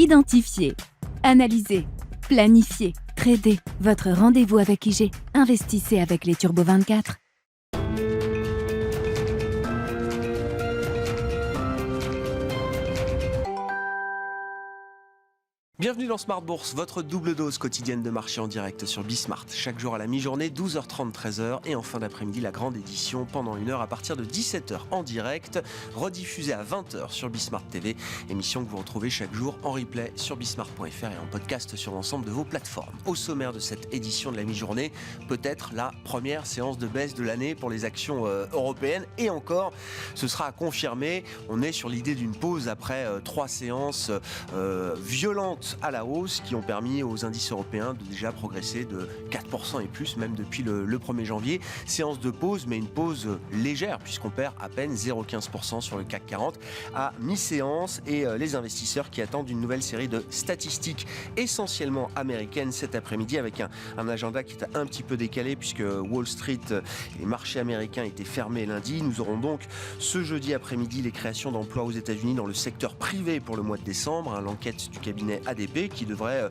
Identifier, analyser, planifier, trader. Votre rendez-vous avec IG. Investissez avec les Turbo 24. Bienvenue dans Smart Bourse, votre double dose quotidienne de marché en direct sur Bismart. Chaque jour à la mi-journée, 12h30, 13h et en fin d'après-midi, la grande édition pendant 1 heure à partir de 17h en direct, rediffusée à 20h sur Bismart TV. Émission que vous retrouvez chaque jour en replay sur bismart.fr et en podcast sur l'ensemble de vos plateformes. Au sommaire de cette édition de la mi-journée, peut-être la première séance de baisse de l'année pour les actions européennes. Et encore, ce sera à confirmer. On est sur l'idée d'une pause après 3 séances violentes à la hausse qui ont permis aux indices européens de déjà progresser de 4% et plus, même depuis le 1er janvier. Séance de pause, mais une pause légère puisqu'on perd à peine 0,15% sur le CAC 40 à mi-séance et les investisseurs qui attendent une nouvelle série de statistiques essentiellement américaines cet après-midi avec un agenda qui est un petit peu décalé puisque Wall Street et les marchés américains étaient fermés lundi. Nous aurons donc ce jeudi après-midi les créations d'emplois aux États-Unis dans le secteur privé pour le mois de décembre. L'enquête du cabinet ADP qui devrait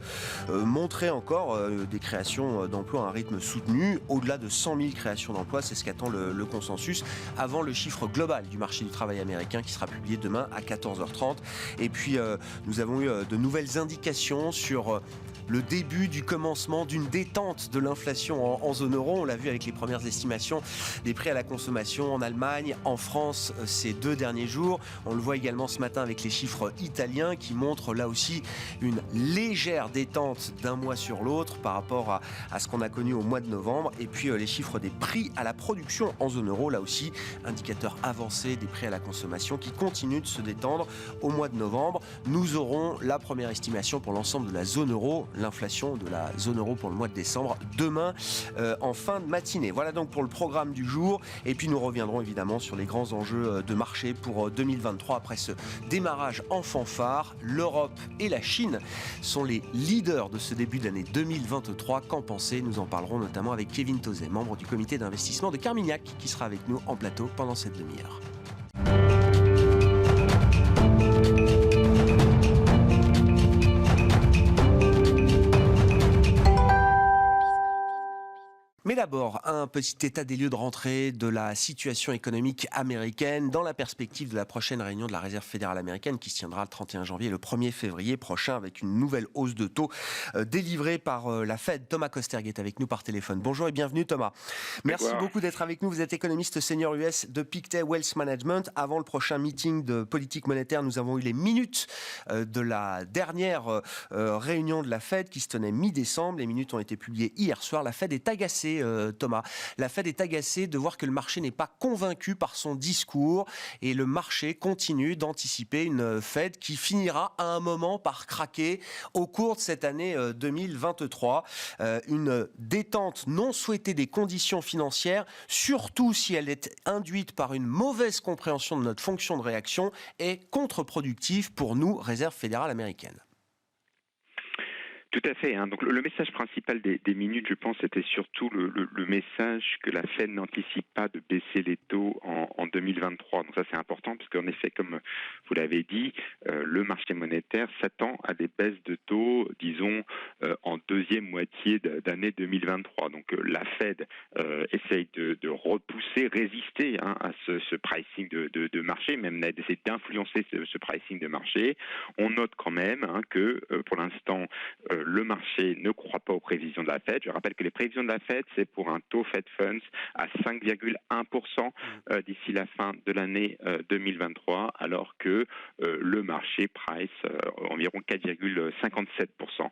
montrer encore des créations d'emplois à un rythme soutenu. Au-delà de 100 000 créations d'emplois, c'est ce qu'attend le consensus avant le chiffre global du marché du travail américain qui sera publié demain à 14h30. Et puis, nous avons eu de nouvelles indications sur le début du commencement d'une détente de l'inflation en zone euro. On l'a vu avec les premières estimations des prix à la consommation en Allemagne, en France ces 2 derniers jours. On le voit également ce matin avec les chiffres italiens qui montrent là aussi une légère détente d'un mois sur l'autre par rapport à ce qu'on a connu au mois de novembre. Et puis les chiffres des prix à la production en zone euro, là aussi, indicateur avancé des prix à la consommation qui continuent de se détendre au mois de novembre. Nous aurons la première estimation pour l'ensemble de la zone euro, l'inflation de la zone euro pour le mois de décembre, demain en fin de matinée. Voilà donc pour le programme du jour. Et puis nous reviendrons évidemment sur les grands enjeux de marché pour 2023 après ce démarrage en fanfare. L'Europe et la Chine sont les leaders de ce début d'année 2023. Qu'en pensez ? Nous en parlerons notamment avec Kevin Tauzet, membre du comité d'investissement de Carmignac, qui sera avec nous en plateau pendant cette demi-heure. Mais d'abord, un petit état des lieux de rentrée de la situation économique américaine dans la perspective de la prochaine réunion de la Réserve fédérale américaine qui se tiendra le 31 janvier et le 1er février prochain avec une nouvelle hausse de taux délivrée par la Fed. Thomas Kosterg est avec nous par téléphone. Bonjour et bienvenue Thomas. Merci beaucoup d'être avec nous. Vous êtes économiste senior US de Pictet Wealth Management. Avant le prochain meeting de politique monétaire, nous avons eu les minutes de la dernière réunion de la Fed qui se tenait mi-décembre. Les minutes ont été publiées hier soir. La Fed est agacée Thomas. La Fed est agacée de voir que le marché n'est pas convaincu par son discours et le marché continue d'anticiper une Fed qui finira à un moment par craquer au cours de cette année 2023. Une détente non souhaitée des conditions financières, surtout si elle est induite par une mauvaise compréhension de notre fonction de réaction, est contre-productive pour nous, Réserve fédérale américaine. Tout à fait. Donc le message principal des minutes, je pense, c'était surtout le message que la Fed n'anticipe pas de baisser les taux en 2023. Donc ça, c'est important parce qu'en effet, comme vous l'avez dit, le marché monétaire s'attend à des baisses de taux, disons, en deuxième moitié d'année 2023. Donc la Fed essaye de repousser, résister à ce pricing de marché, même d'essayer d'influencer ce pricing de marché. On note quand même que pour l'instant, le marché ne croit pas aux prévisions de la Fed. Je rappelle que les prévisions de la Fed, c'est pour un taux Fed Funds à 5,1% d'ici la fin de l'année 2023, alors que le marché price environ 4,57%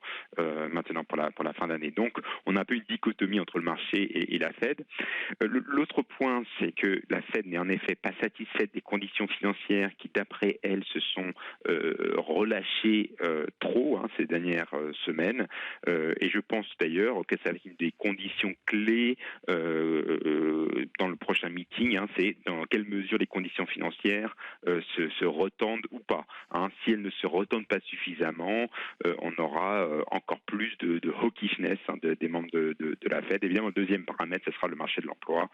maintenant pour la fin d'année. Donc, on a un peu une dichotomie entre le marché et la Fed. L'autre point, c'est que la Fed n'est en effet pas satisfaite des conditions financières qui, d'après elle, se sont relâchées trop ces dernières semaines. Et je pense d'ailleurs que ça va être une des conditions clés dans le prochain meeting, c'est dans quelle mesure les conditions financières se retendent ou pas. Si elles ne se retendent pas suffisamment, on aura encore plus de hawkishness des membres de la Fed. Évidemment, le deuxième paramètre, ce sera le marché de l'emploi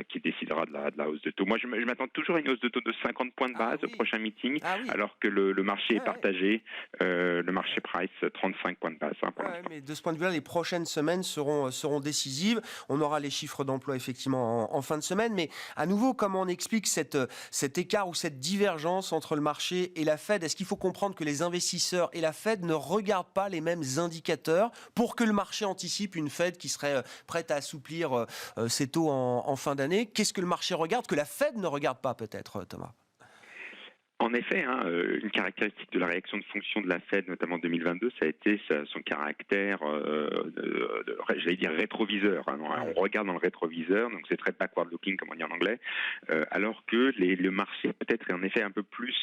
qui décidera de la hausse de taux. Moi, je m'attends toujours à une hausse de taux de 50 points de base au prochain meeting, alors que le marché est partagé. Le marché price 35 points de base. Ouais, mais de ce point de vue-là, les prochaines semaines seront décisives. On aura les chiffres d'emploi effectivement en fin de semaine, mais à nouveau, comment on explique cet écart ou cette divergence entre le marché et la Fed? Est-ce qu'il faut comprendre que les investisseurs et la Fed ne regardent pas les mêmes indicateurs pour que le marché anticipe une Fed qui serait prête à assouplir ses taux en fin d'année? Qu'est-ce que le marché regarde que la Fed ne regarde pas peut-être, Thomas? En effet, une caractéristique de la réaction de fonction de la Fed, notamment en 2022, ça a été son caractère, j'allais dire rétroviseur. On regarde dans le rétroviseur, donc c'est très backward-looking, comme on dit en anglais, alors que le marché peut-être est en effet un peu plus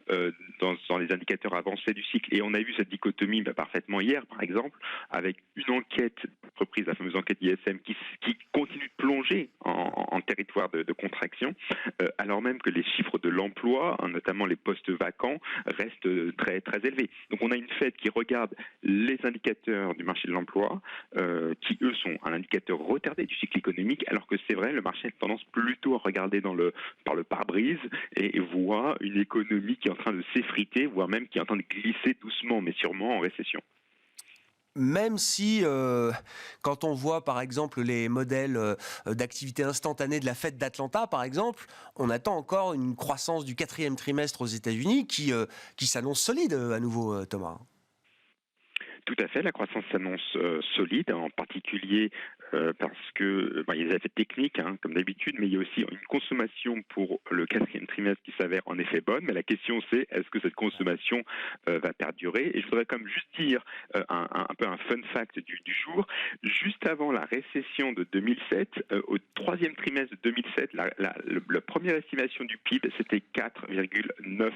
dans les indicateurs avancés du cycle. Et on a vu cette dichotomie parfaitement hier, par exemple, avec une enquête d'entreprise, la fameuse enquête ISM, qui continue de plonger en territoire de contraction, alors même que les chiffres de l'emploi, notamment les postes vacants, restent très, très élevés. Donc on a une Fed qui regarde les indicateurs du marché de l'emploi, qui eux sont un indicateur retardé du cycle économique, alors que c'est vrai, le marché a tendance plutôt à regarder par le pare-brise et voit une économie qui est en train de s'effriter, voire même qui est en train de glisser doucement mais sûrement en récession. Même si, quand on voit par exemple les modèles d'activité instantanée de la Fed d'Atlanta, par exemple, on attend encore une croissance du 4e trimestre aux États-Unis qui s'annonce solide à nouveau, Thomas. Tout à fait, la croissance s'annonce solide, en particulier parce que il y a des effets techniques, comme d'habitude, mais il y a aussi une consommation pour le 4e trimestre qui s'avère en effet bonne. Mais la question c'est, est-ce que cette consommation va perdurer? Et je voudrais comme juste dire un peu un fun fact du jour. Juste avant la récession de 2007, au 3e trimestre de 2007, la première estimation du PIB, c'était 4,9%.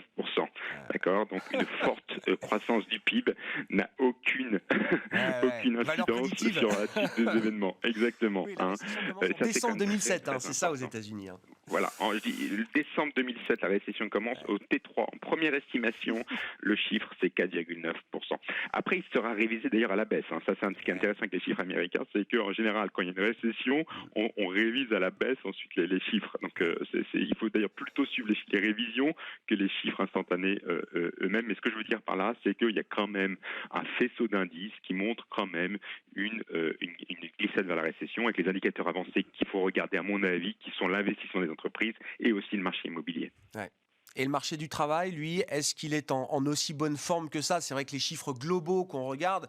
D'accord? Donc une forte croissance du PIB n'a aucune incidence sur la suite des événements. Exactement. Oui, la récession commence en décembre 2007, c'est ça aux États-Unis. Voilà, je dis décembre 2007, la récession commence. Au T3, en première estimation, le chiffre c'est 4,9%. Après, il sera révisé d'ailleurs à la baisse. Ça, c'est ce qui est intéressant avec les chiffres américains, c'est qu'en général, quand il y a une récession, on révise à la baisse ensuite les chiffres. Donc, il faut d'ailleurs plutôt suivre les révisions que les chiffres instantanés eux-mêmes. Mais ce que je veux dire par là, c'est qu'il y a quand même un faisceau d'indices qui montre quand même une glissade vers la récession, avec les indicateurs avancés qu'il faut regarder, à mon avis, qui sont l'investissement des entreprises et aussi le marché immobilier. Ouais. Et le marché du travail, lui, est-ce qu'il est en aussi bonne forme que ça? C'est vrai que les chiffres globaux qu'on regarde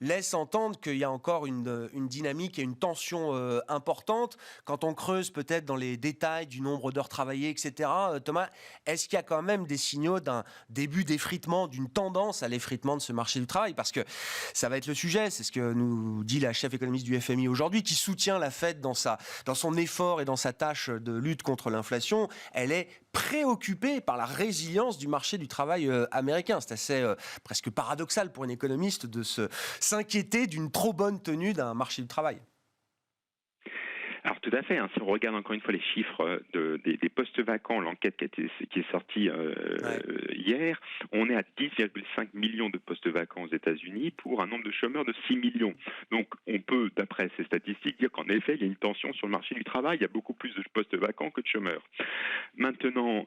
laissent entendre qu'il y a encore une dynamique et une tension importante. Quand on creuse peut-être dans les détails du nombre d'heures travaillées, etc., Thomas, est-ce qu'il y a quand même des signaux d'un début d'effritement, d'une tendance à l'effritement de ce marché du travail? Parce que ça va être le sujet, c'est ce que nous dit la chef économiste du FMI aujourd'hui, qui soutient la Fed dans son effort et dans sa tâche de lutte contre l'inflation. Elle est préoccupée par la résilience du marché du travail américain. C'est assez presque paradoxal pour une économiste de s'inquiéter d'une trop bonne tenue d'un marché du travail. Alors tout à fait, si on regarde encore une fois les chiffres des postes vacants, l'enquête qui est sortie hier, on est à 10,5 millions de postes vacants aux États-Unis pour un nombre de chômeurs de 6 millions. Donc on peut, d'après ces statistiques, dire qu'en effet, il y a une tension sur le marché du travail, il y a beaucoup plus de postes vacants que de chômeurs. Maintenant,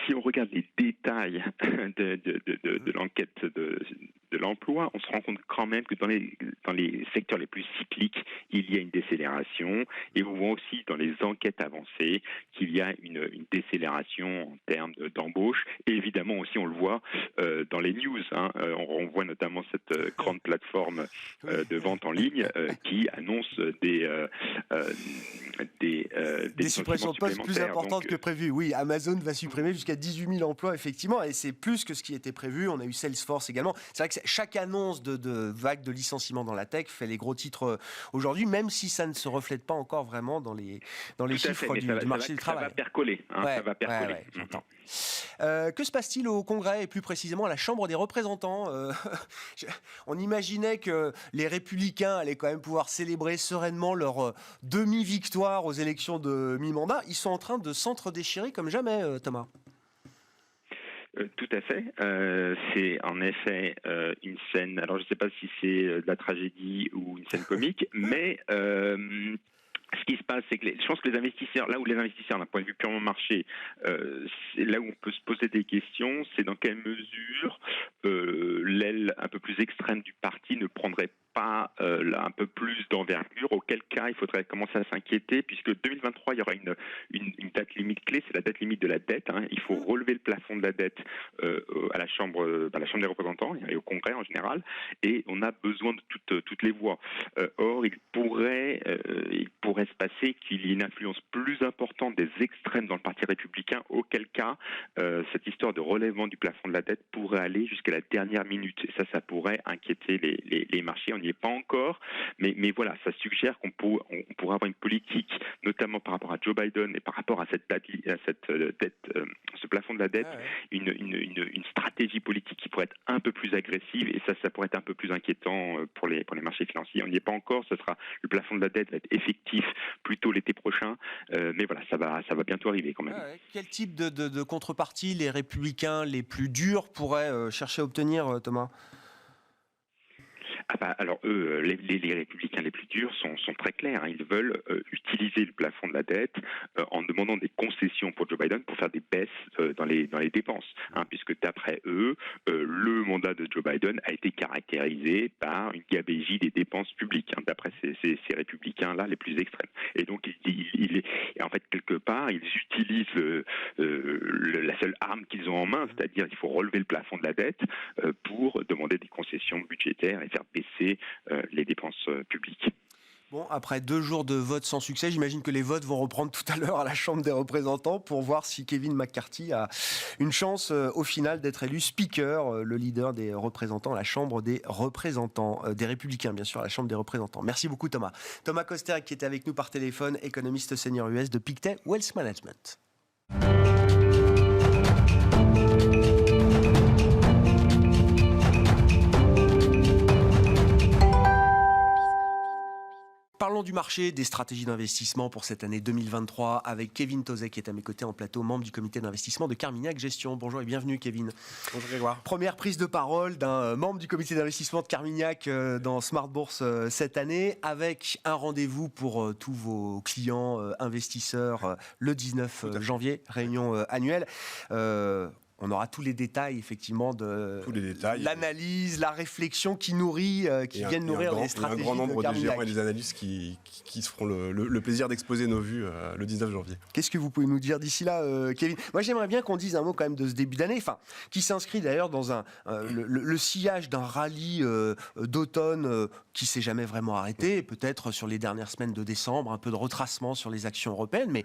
si on regarde les détails de l'enquête de l'emploi, on se rend compte quand même que dans les secteurs les plus cycliques, il y a une décélération, et on voit aussi dans les enquêtes avancées qu'il y a une décélération en termes d'embauche, et évidemment aussi on le voit dans les news. On voit notamment cette grande plateforme de vente en ligne qui annonce des suppressions de postes plus importantes que prévues. Oui, Amazon va supprimer jusqu'à 18 000 emplois, effectivement, et c'est plus que ce qui était prévu. On a eu Salesforce également. C'est vrai que chaque annonce de vague de licenciements dans la tech fait les gros titres aujourd'hui, même si ça ne se reflète pas encore vraiment dans les chiffres du marché du travail. Ça va percoler. Ça va percoler. J'entends. Que se passe-t-il au Congrès et plus précisément à la Chambre des représentants? On imaginait que les Républicains allaient quand même pouvoir célébrer sereinement leur demi-victoire aux élections de mi-mandat. Ils sont en train de s'entre-déchirer comme jamais, Thomas. Tout à fait. C'est en effet une scène, alors je ne sais pas si c'est de la tragédie ou une scène comique, mais Ce qui se passe, c'est que je pense que les investisseurs, là où les investisseurs, d'un point de vue purement marché, c'est là où on peut se poser des questions, c'est dans quelle mesure l'aile un peu plus extrême du parti ne prendrait pas là, un peu plus d'envergure, auquel cas il faudrait commencer à s'inquiéter, puisque 2023, il y aura une date limite clé, c'est la date limite de la dette. Il faut relever le plafond de la dette à la Chambre des représentants et au Congrès en général, et on a besoin de toutes les voix. Or, il pourrait se passer qu'il y ait une influence plus importante des extrêmes dans le Parti républicain, auquel cas cette histoire de relèvement du plafond de la dette pourrait aller jusqu'à la dernière minute. Et ça pourrait inquiéter les marchés. On n'y est pas encore, mais voilà, ça suggère qu'on pourrait avoir une politique, notamment par rapport à Joe Biden et par rapport à cette dette, ce plafond de la dette, une stratégie politique qui pourrait être un peu plus agressive, et ça pourrait être un peu plus inquiétant pour les marchés financiers. On n'y est pas encore. Le plafond de la dette va être effectif plutôt l'été prochain, mais voilà, ça va bientôt arriver quand même. Quel type de contrepartie les républicains les plus durs pourraient chercher à obtenir, Thomas ? Alors eux, les républicains les plus durs sont très clairs. Ils veulent utiliser le plafond de la dette en demandant des concessions pour Joe Biden pour faire des baisses dans les dépenses. Puisque d'après eux, le mandat de Joe Biden a été caractérisé par une gabegie des dépenses publiques, d'après ces républicains-là les plus extrêmes. Et donc, en fait, quelque part, ils utilisent la seule arme qu'ils ont en main, c'est-à-dire il faut relever le plafond de la dette pour demander des concessions budgétaires et faire baisser les dépenses publiques. Bon, après 2 jours de vote sans succès, j'imagine que les votes vont reprendre tout à l'heure à la Chambre des représentants pour voir si Kevin McCarthy a une chance au final d'être élu Speaker, le leader des représentants à la Chambre des représentants, des Républicains bien sûr à la Chambre des représentants. Merci beaucoup Thomas. Thomas Koster qui était avec nous par téléphone, économiste senior US de Pictet Wealth Management. Parlons du marché, des stratégies d'investissement pour cette année 2023 avec Kevin Tauzet qui est à mes côtés en plateau, membre du comité d'investissement de Carmignac Gestion. Bonjour et bienvenue Kevin. Bonjour Grégoire. Première prise de parole d'un membre du comité d'investissement de Carmignac dans Smart Bourse cette année, avec un rendez-vous pour tous vos clients investisseurs le 19 janvier, réunion annuelle. On aura tous les détails, effectivement, de l'analyse, la réflexion qui nourrit, qui viennent nourrir les stratégies de Carmignac. Un grand nombre de gérants et des analystes qui se feront le plaisir d'exposer nos vues le 19 janvier. Qu'est-ce que vous pouvez nous dire d'ici là, Kevin ? Moi, j'aimerais bien qu'on dise un mot quand même de ce début d'année, qui s'inscrit d'ailleurs dans le sillage d'un rallye d'automne qui s'est jamais vraiment arrêté, et peut-être sur les dernières semaines de décembre, un peu de retracement sur les actions européennes, mais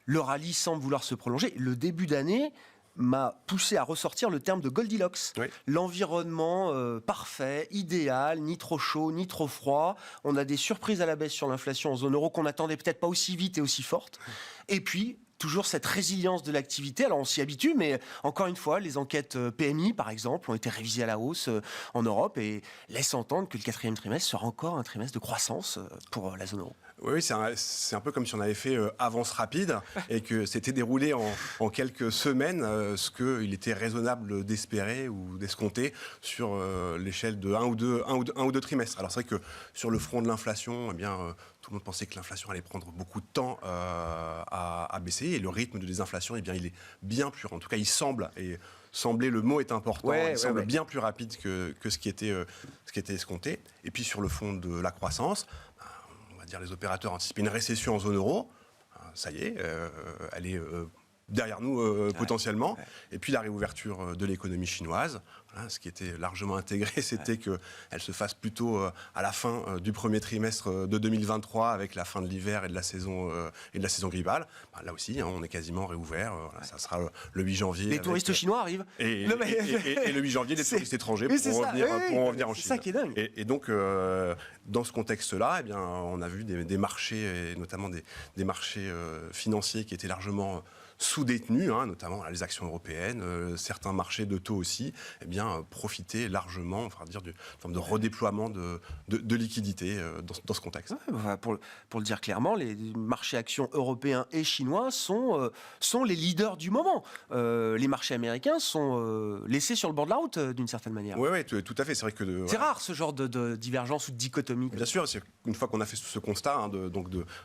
le rallye semble vouloir se prolonger. Le début d'année m'a poussé à ressortir le terme de Goldilocks. Oui. L'environnement parfait, idéal, ni trop chaud, ni trop froid. On a des surprises à la baisse sur l'inflation en zone euro qu'on n'attendait peut-être pas aussi vite et aussi forte. Et puis, toujours cette résilience de l'activité. Alors, on s'y habitue, mais encore une fois, les enquêtes PMI, par exemple, ont été révisées à la hausse en Europe et laissent entendre que le 4e trimestre sera encore un trimestre de croissance pour la zone euro. Oui, c'est un peu comme si on avait fait avance rapide et que c'était déroulé en quelques semaines, ce qu'il était raisonnable d'espérer ou d'escompter sur l'échelle de un ou deux trimestres. Alors c'est vrai que sur le front de l'inflation, eh bien, tout le monde pensait que l'inflation allait prendre beaucoup de temps à baisser, et le rythme de désinflation, eh bien, il est bien plus, en tout cas il semble, et sembler, le mot est important, il semble bien plus rapide que ce qui était escompté. Et puis sur le fond de la croissance, les opérateurs anticipaient une récession en zone euro. Ça y est, elle est derrière nous potentiellement. Et puis la réouverture de l'économie chinoise. Voilà, ce qui était largement intégré, c'était qu'elle se fasse plutôt à la fin du premier trimestre de 2023, avec la fin de l'hiver et de la saison grippale. Là aussi, on est quasiment réouvert. Ça sera le 8 janvier. Les touristes chinois arrivent. Et le 8 janvier, les touristes étrangers pourront revenir en Chine. C'est ça qui est dingue. Et donc, dans ce contexte-là, eh bien, on a vu des marchés, et notamment des marchés financiers qui étaient largement sous-détenues, notamment les actions européennes, certains marchés de taux aussi, profitaient largement, d'une forme de redéploiement de liquidités dans ce contexte. Ouais, pour le dire clairement, les marchés actions européens et chinois sont les leaders du moment. Les marchés américains sont laissés sur le bord de la route d'une certaine manière. Oui, tout à fait. C'est vrai que c'est rare ce genre de divergence ou de dichotomie. Bien sûr, une fois qu'on a fait ce constat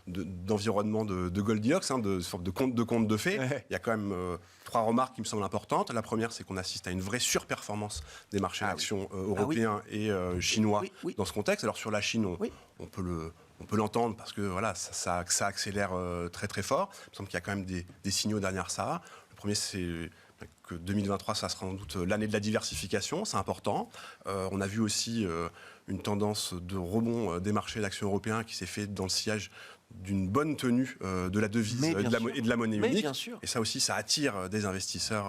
d'environnement de Goldilocks, de sorte de conte de fées, il y a quand même 3 remarques qui me semblent importantes. La première, c'est qu'on assiste à une vraie surperformance des marchés d'actions européens et chinois dans ce contexte. Alors sur la Chine, on peut l'entendre parce que ça accélère très très fort. Il me semble qu'il y a quand même des signaux derrière ça. Le premier, c'est que 2023, ça sera sans doute l'année de la diversification, c'est important. On a vu aussi une tendance de rebond des marchés d'actions européens qui s'est fait dans le sillage d'une bonne tenue de la devise et de la monnaie unique. Et ça aussi, ça attire des investisseurs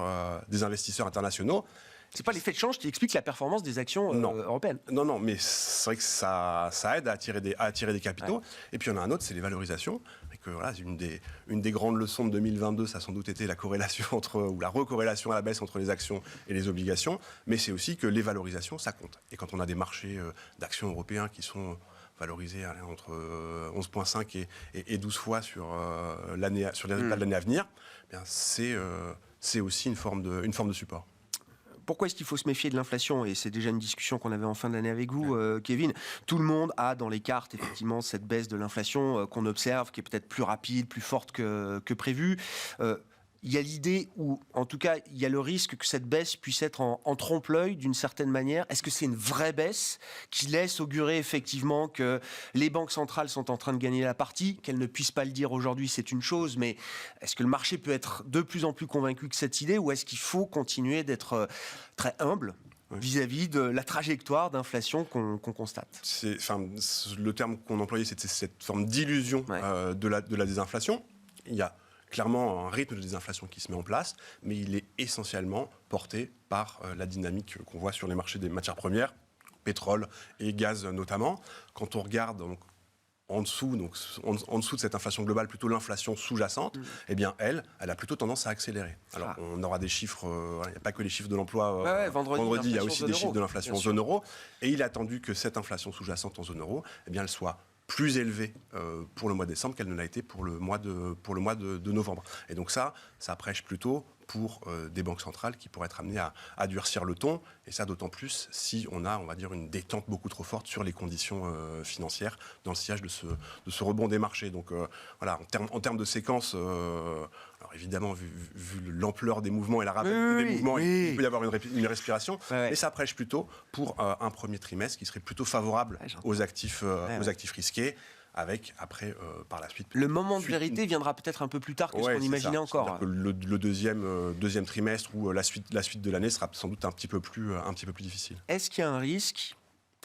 internationaux. C'est pas l'effet de change qui explique la performance des actions européennes. Non, mais c'est vrai que ça aide à attirer des capitaux. Ouais. Et puis il y en a un autre, c'est les valorisations. Et que, une des grandes leçons de 2022, ça a sans doute été la corrélation ou la recorrélation à la baisse entre les actions et les obligations. Mais c'est aussi que les valorisations, ça compte. Et quand on a des marchés d'actions européens qui sont valorisés entre 11,5 et 12 fois sur les résultats de l'année à venir, c'est aussi une forme de support. Pourquoi est-ce qu'il faut se méfier de l'inflation ? Et c'est déjà une discussion qu'on avait en fin d'année avec vous, Kevin. Tout le monde a dans les cartes, effectivement, cette baisse de l'inflation qu'on observe, qui est peut-être plus rapide, plus forte que prévu. Il y a l'idée où, en tout cas, il y a le risque que cette baisse puisse être en trompe-l'œil d'une certaine manière. Est-ce que c'est une vraie baisse qui laisse augurer effectivement que les banques centrales sont en train de gagner la partie, qu'elles ne puissent pas le dire aujourd'hui, c'est une chose, mais est-ce que le marché peut être de plus en plus convaincu que cette idée, ou est-ce qu'il faut continuer d'être très humble vis-à-vis de la trajectoire d'inflation qu'on constate ? Le terme qu'on employait, c'était cette forme d'illusion de la désinflation. Il y a clairement un rythme de désinflation qui se met en place, mais il est essentiellement porté par la dynamique qu'on voit sur les marchés des matières premières, pétrole et gaz notamment. Quand on regarde en dessous de cette inflation globale, plutôt l'inflation sous-jacente, elle a plutôt tendance à accélérer. Alors on aura des chiffres, il n'y a pas que les chiffres de l'emploi vendredi, il y a aussi des chiffres de l'inflation en zone euro, et il est attendu que cette inflation sous-jacente en zone euro, elle soit plus élevée pour le mois de décembre qu'elle ne l'a été pour le mois de novembre. Et donc ça prêche plutôt pour des banques centrales qui pourraient être amenées à durcir le ton, et ça d'autant plus si on a, une détente beaucoup trop forte sur les conditions financières dans le sillage de ce rebond des marchés. Donc en termes de séquence, alors évidemment, vu l'ampleur des mouvements et la rapidité des mouvements, il peut y avoir une respiration, mais ça prêche plutôt pour un premier trimestre qui serait plutôt favorable aux actifs risqués, avec après par la suite. Le moment de vérité viendra peut-être un peu plus tard que ce qu'on imaginait encore. Que le deuxième trimestre ou la suite de l'année sera sans doute un petit peu plus difficile. Est-ce qu'il y a un risque,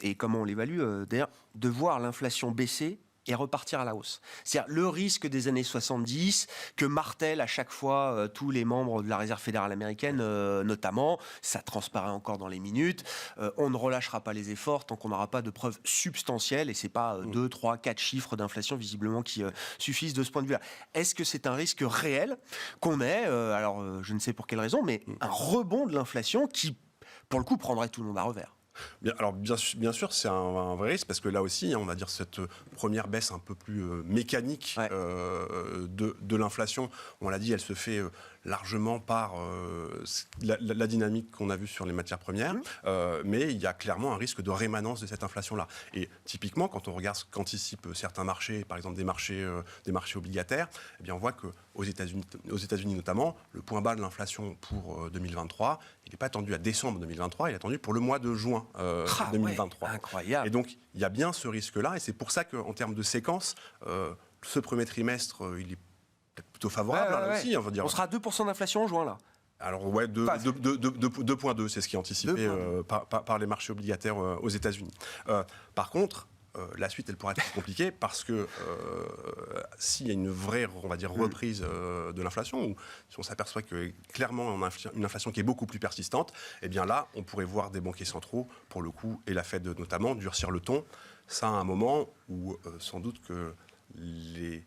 et comment on l'évalue d'ailleurs, de voir l'inflation baisser et repartir à la hausse? C'est-à-dire le risque des années 70 que martèlent à chaque fois tous les membres de la Réserve fédérale américaine notamment, ça transparaît encore dans les minutes, on ne relâchera pas les efforts tant qu'on n'aura pas de preuves substantielles, et c'est pas 2, 3, 4 chiffres d'inflation visiblement qui suffisent de ce point de vue-là. Est-ce que c'est un risque réel qu'on ait, alors je ne sais pour quelle raison, mais un rebond de l'inflation qui, pour le coup, prendrait tout le monde à revers? Bien sûr, c'est un vrai risque, parce que là aussi, on va dire cette première baisse un peu plus mécanique de l'inflation, on l'a dit, elle se fait largement par la dynamique qu'on a vue sur les matières premières, mais il y a clairement un risque de rémanence de cette inflation-là. Et typiquement, quand on regarde ce qu'anticipent certains marchés, par exemple des marchés obligataires, on voit qu'aux États-Unis notamment, le point bas de l'inflation pour 2023, il n'est pas attendu à décembre 2023, il est attendu pour le mois de juin 2023. Incroyable. Et donc, il y a bien ce risque-là, et c'est pour ça qu'en termes de séquence, ce premier trimestre, il est peut-être plutôt favorable là aussi. On sera à 2% d'inflation en juin, là. Alors 2,2, c'est ce qui est anticipé par les marchés obligataires aux États-Unis. Par contre, la suite, elle pourrait être compliquée parce que s'il y a une vraie, reprise de l'inflation, ou si on s'aperçoit que clairement on a une inflation qui est beaucoup plus persistante, là, on pourrait voir des banquiers centraux, pour le coup, et la Fed notamment, durcir le ton. Ça à un moment où sans doute que les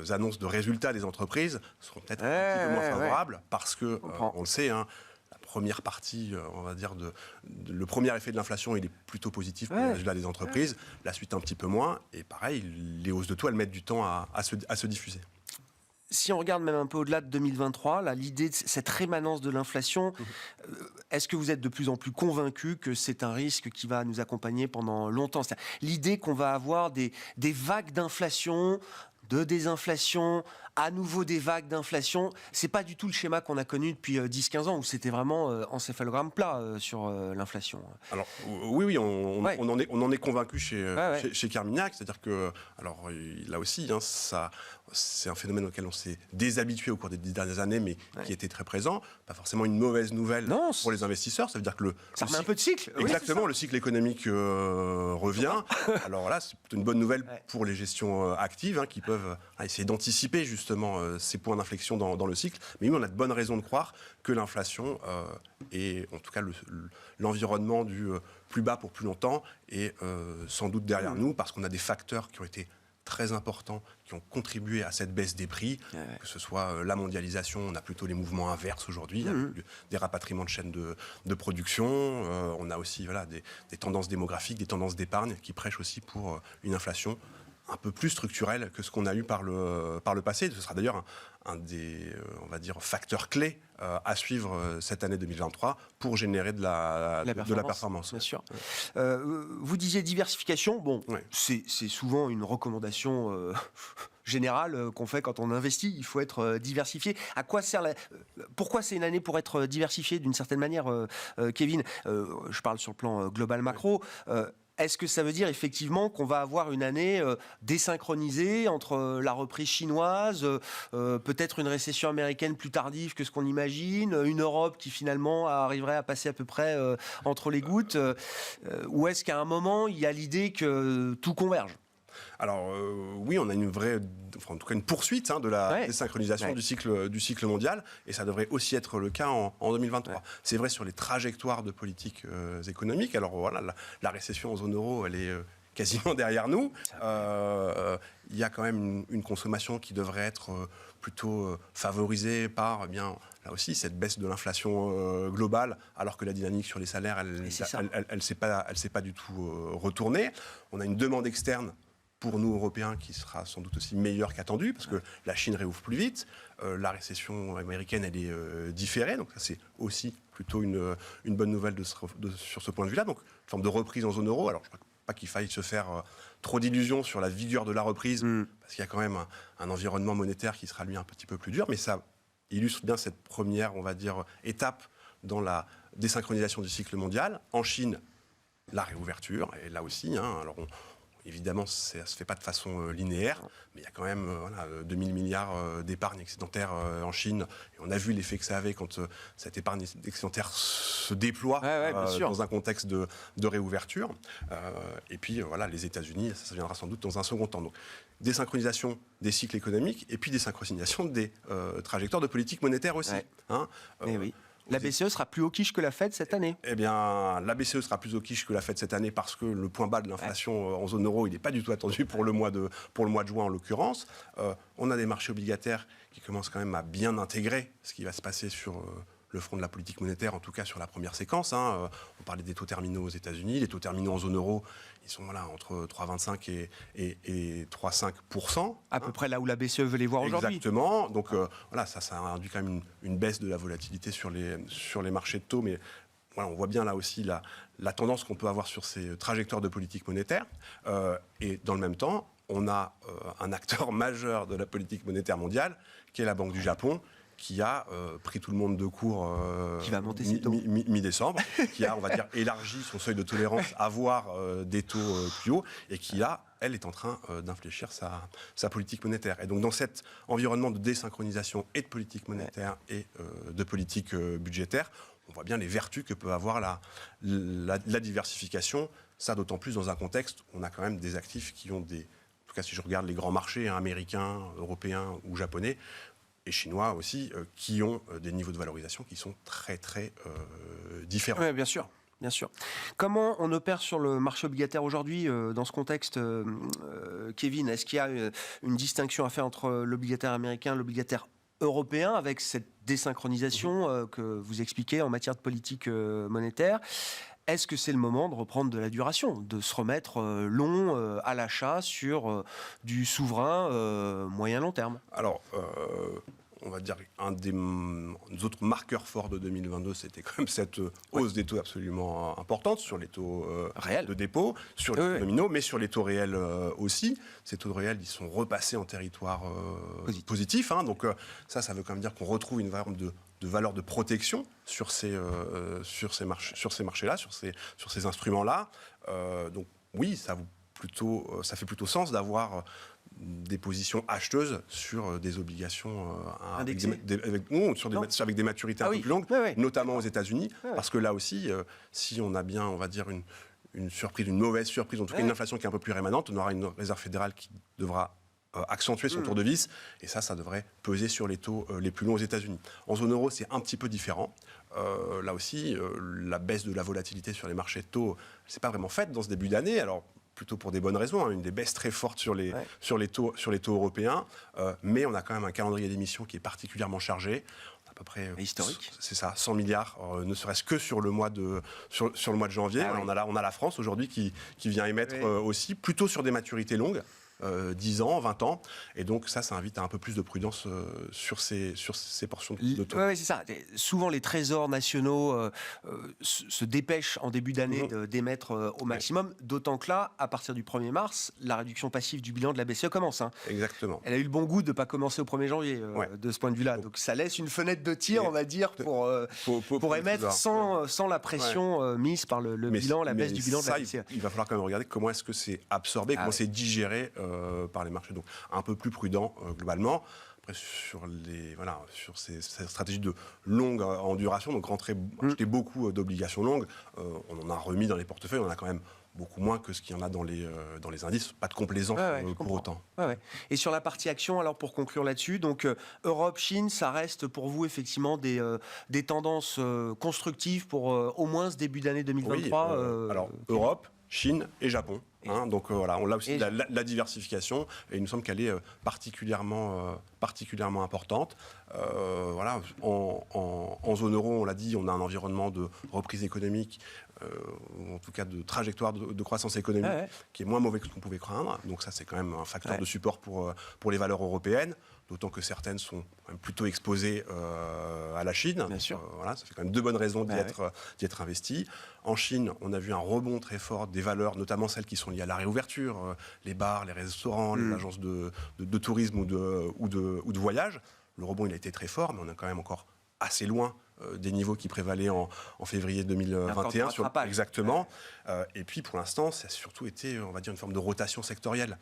annonces de résultats des entreprises seront peut-être un petit peu moins favorables parce que, on le sait, hein, la première partie, on va dire, le premier effet de l'inflation, il est plutôt positif pour les résultats des entreprises, la suite un petit peu moins, et pareil, les hausses de taux, elles mettent du temps à se diffuser. Si on regarde même un peu au-delà de 2023, là, l'idée de cette rémanence de l'inflation, est-ce que vous êtes de plus en plus convaincu que c'est un risque qui va nous accompagner pendant longtemps ? C'est-à-dire, l'idée qu'on va avoir des vagues d'inflation, de désinflation, à nouveau des vagues d'inflation, c'est pas du tout le schéma qu'on a connu depuis 10-15 ans, où c'était vraiment encéphalogramme plat sur l'inflation. Alors oui, on en est convaincu chez Carmignac, c'est-à-dire que, alors là aussi, hein, c'est un phénomène auquel on s'est déshabitué au cours des 10 dernières années, mais qui était très présent. Pas forcément une mauvaise nouvelle pour les investisseurs, ça veut dire que ça remet un peu de cycle. Exactement, le cycle économique revient. Alors là, c'est plutôt une bonne nouvelle pour les gestions actives, hein, qui peuvent essayer d'anticiper justement ces points d'inflexion dans le cycle. Mais oui, on a de bonnes raisons de croire que l'inflation et en tout cas l'environnement du plus bas pour plus longtemps est sans doute derrière nous, parce qu'on a des facteurs qui ont été très importants, qui ont contribué à cette baisse des prix, que ce soit la mondialisation, on a plutôt les mouvements inverses aujourd'hui, il y a des rapatriements de chaînes de production, on a aussi des tendances démographiques, des tendances d'épargne qui prêchent aussi pour une inflation un peu plus structurelle que ce qu'on a eu par le passé. Ce sera d'ailleurs un des on va dire, facteurs clés à suivre cette année 2023 pour générer de la performance. Bien sûr. Vous disiez diversification. Bon, c'est souvent une recommandation générale qu'on fait quand on investit. Il faut être diversifié. À quoi sert pourquoi c'est une année pour être diversifié d'une certaine manière, Kevin ? Je parle sur le plan global macro. Est-ce que ça veut dire effectivement qu'on va avoir une année désynchronisée entre la reprise chinoise, peut-être une récession américaine plus tardive que ce qu'on imagine, une Europe qui finalement arriverait à passer à peu près entre les gouttes, ou est-ce qu'à un moment il y a l'idée que tout converge ? Alors oui, on a en tout cas une poursuite de la désynchronisation du cycle mondial, et ça devrait aussi être le cas en 2023. C'est vrai sur les trajectoires de politique économique. Alors voilà, la récession en zone euro, elle est quasiment derrière nous. Il y a quand même une consommation qui devrait être plutôt favorisée par, là aussi, cette baisse de l'inflation globale, alors que la dynamique sur les salaires, elle s'est pas du tout retournée. On a une demande externe pour nous, Européens, qui sera sans doute aussi meilleure qu'attendu, parce que la Chine réouvre plus vite, la récession américaine, elle est différée, donc ça c'est aussi plutôt une bonne nouvelle sur ce point de vue-là, donc une forme de reprise en zone euro. Alors je ne crois pas qu'il faille se faire trop d'illusions sur la vigueur de la reprise, parce qu'il y a quand même un environnement monétaire qui sera lui un petit peu plus dur, mais ça illustre bien cette première, on va dire, étape dans la désynchronisation du cycle mondial. En Chine, la réouverture, et là aussi, alors évidemment, ça ne se fait pas de façon linéaire, mais il y a quand même 2000 milliards d'épargne excédentaire en Chine. Et on a vu l'effet que ça avait quand cette épargne excédentaire se déploie dans un contexte de réouverture. Et puis, les États-Unis, ça viendra sans doute dans un second temps. Donc, désynchronisation des cycles économiques et puis désynchronisation des trajectoires de politique monétaire aussi. La BCE sera plus au quiche que la Fed cette année. Eh bien, la BCE sera plus au quiche que la Fed cette année parce que le point bas de l'inflation en zone euro, il n'est pas du tout attendu pour le mois de juin en l'occurrence. On a des marchés obligataires qui commencent quand même à bien intégrer ce qui va se passer sur le front de la politique monétaire, en tout cas sur la première séquence. On parlait des taux terminaux aux États-Unis. Les taux terminaux en zone euro, ils sont entre 3,25 et 3,5%. À peu près là où la BCE veut les voir aujourd'hui. Exactement. Donc ça induit quand même une baisse de la volatilité sur les marchés de taux. Mais on voit bien là aussi la tendance qu'on peut avoir sur ces trajectoires de politique monétaire. Et dans le même temps, on a un acteur majeur de la politique monétaire mondiale, qui est la Banque du Japon, qui a pris tout le monde de court qui va monter ses taux. Mi-décembre, qui a, on va dire, élargi son seuil de tolérance à voir des taux plus hauts, et qui elle est en train d'infléchir sa politique monétaire. Et donc dans cet environnement de désynchronisation et de politique monétaire et de politique budgétaire, on voit bien les vertus que peut avoir la diversification, ça d'autant plus dans un contexte où on a quand même des actifs qui ont en tout cas si je regarde les grands marchés, américains, européens ou japonais, et chinois aussi, qui ont des niveaux de valorisation qui sont très très différents. Oui, bien sûr. Bien sûr. Comment on opère sur le marché obligataire aujourd'hui dans ce contexte, Kevin? Est-ce qu'il y a une distinction à faire entre l'obligataire américain et l'obligataire européen avec cette désynchronisation que vous expliquez en matière de politique monétaire? Est-ce que c'est le moment de reprendre de la duration, de se remettre long à l'achat sur du souverain moyen-long terme? Alors, on va dire un des autres marqueurs forts de 2022, c'était quand même cette hausse des taux absolument importante sur les taux Réels. de dépôt, sur les taux nominaux, mais sur les taux réels aussi. Ces taux réels, ils sont repassés en territoire positif. Donc ça veut quand même dire qu'on retrouve une forme de valeur de protection sur ces marchés-là, sur ces instruments-là. Donc oui, ça fait plutôt sens d'avoir des positions acheteuses sur des obligations avec des maturités un peu plus longues, notamment aux États-Unis, parce que là aussi, si on a bien, on va dire, une mauvaise surprise, en tout cas une inflation qui est un peu plus rémanente, on aura une réserve fédérale qui devra accentuer son tour de vis, et ça devrait peser sur les taux les plus longs aux États-Unis. En zone euro, c'est un petit peu différent. Là aussi, la baisse de la volatilité sur les marchés de taux, c'est pas vraiment faite dans ce début d'année. Alors, plutôt pour des bonnes raisons, une des baisses très fortes sur les taux européens, mais on a quand même un calendrier d'émission qui est particulièrement chargé. À peu près historique. C'est ça, 100 milliards, ne serait-ce que sur le mois de janvier. On a la France aujourd'hui qui vient émettre aussi, plutôt sur des maturités longues. 10 ans, 20 ans, et donc ça invite à un peu plus de prudence sur ces portions de taux. Oui, c'est ça. Souvent, les trésors nationaux se dépêchent en début d'année d'émettre au maximum, d'autant que là, à partir du 1er mars, la réduction passive du bilan de la BCE commence. Exactement. Elle a eu le bon goût de ne pas commencer au 1er janvier, de ce point de vue-là. Donc ça laisse une fenêtre de tir, on va dire, pour émettre sans la pression mise par le bilan, la baisse du bilan de la BCE. Il va falloir quand même regarder comment est-ce que c'est absorbé, comment c'est digéré par les marchés. Donc un peu plus prudent globalement. Après, sur ces stratégies de longue en duration, donc acheter beaucoup d'obligations longues, on en a remis dans les portefeuilles, on en a quand même beaucoup moins que ce qu'il y en a dans les indices. Pas de complaisance pour autant. Et sur la partie action, alors pour conclure là-dessus, donc Europe, Chine, ça reste pour vous effectivement des tendances constructives pour au moins ce début d'année 2023 Alors, Europe, Chine et Japon. Donc on a aussi la diversification, et il nous semble qu'elle est particulièrement importante. En zone euro, on l'a dit, on a un environnement de reprise économique, ou en tout cas de trajectoire de croissance économique qui est moins mauvais que ce qu'on pouvait craindre. Donc ça, c'est quand même un facteur de support pour les valeurs européennes, d'autant que certaines sont quand même plutôt exposées à la Chine. Bien sûr. Ça fait quand même 2 bonnes raisons d'y être investi. En Chine, on a vu un rebond très fort des valeurs, notamment celles qui sont liées à la réouverture, les bars, les restaurants, les agences de tourisme ou de voyage. Le rebond, il a été très fort, mais on est quand même encore assez loin des niveaux qui prévalaient en février 2021. Exactement. Et puis, pour l'instant, ça a surtout été, on va dire, une forme de rotation sectorielle.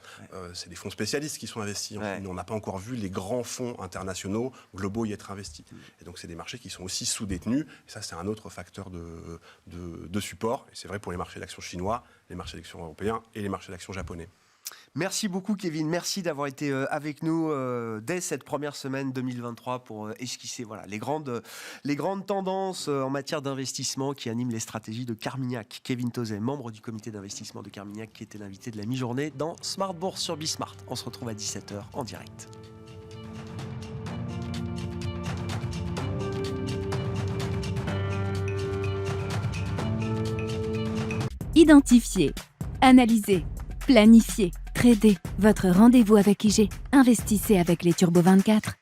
C'est des fonds spécialistes qui sont investis. On n'a pas encore vu les grands fonds internationaux globaux y être investis. Et donc, c'est des marchés qui sont aussi sous-détenus. Et ça, c'est un autre facteur de support. Et c'est vrai pour les marchés d'actions chinois, les marchés d'actions européens et les marchés d'actions japonais. Merci beaucoup Kevin, merci d'avoir été avec nous dès cette première semaine 2023 pour esquisser les grandes tendances en matière d'investissement qui animent les stratégies de Carmignac. Kevin Tauzet, membre du comité d'investissement de Carmignac, qui était l'invité de la mi-journée dans Smart Bourse sur Bismart. On se retrouve à 17h en direct. Identifiez, analysez, planifiez, tradez. Votre rendez-vous avec IG. Investissez avec les Turbo 24.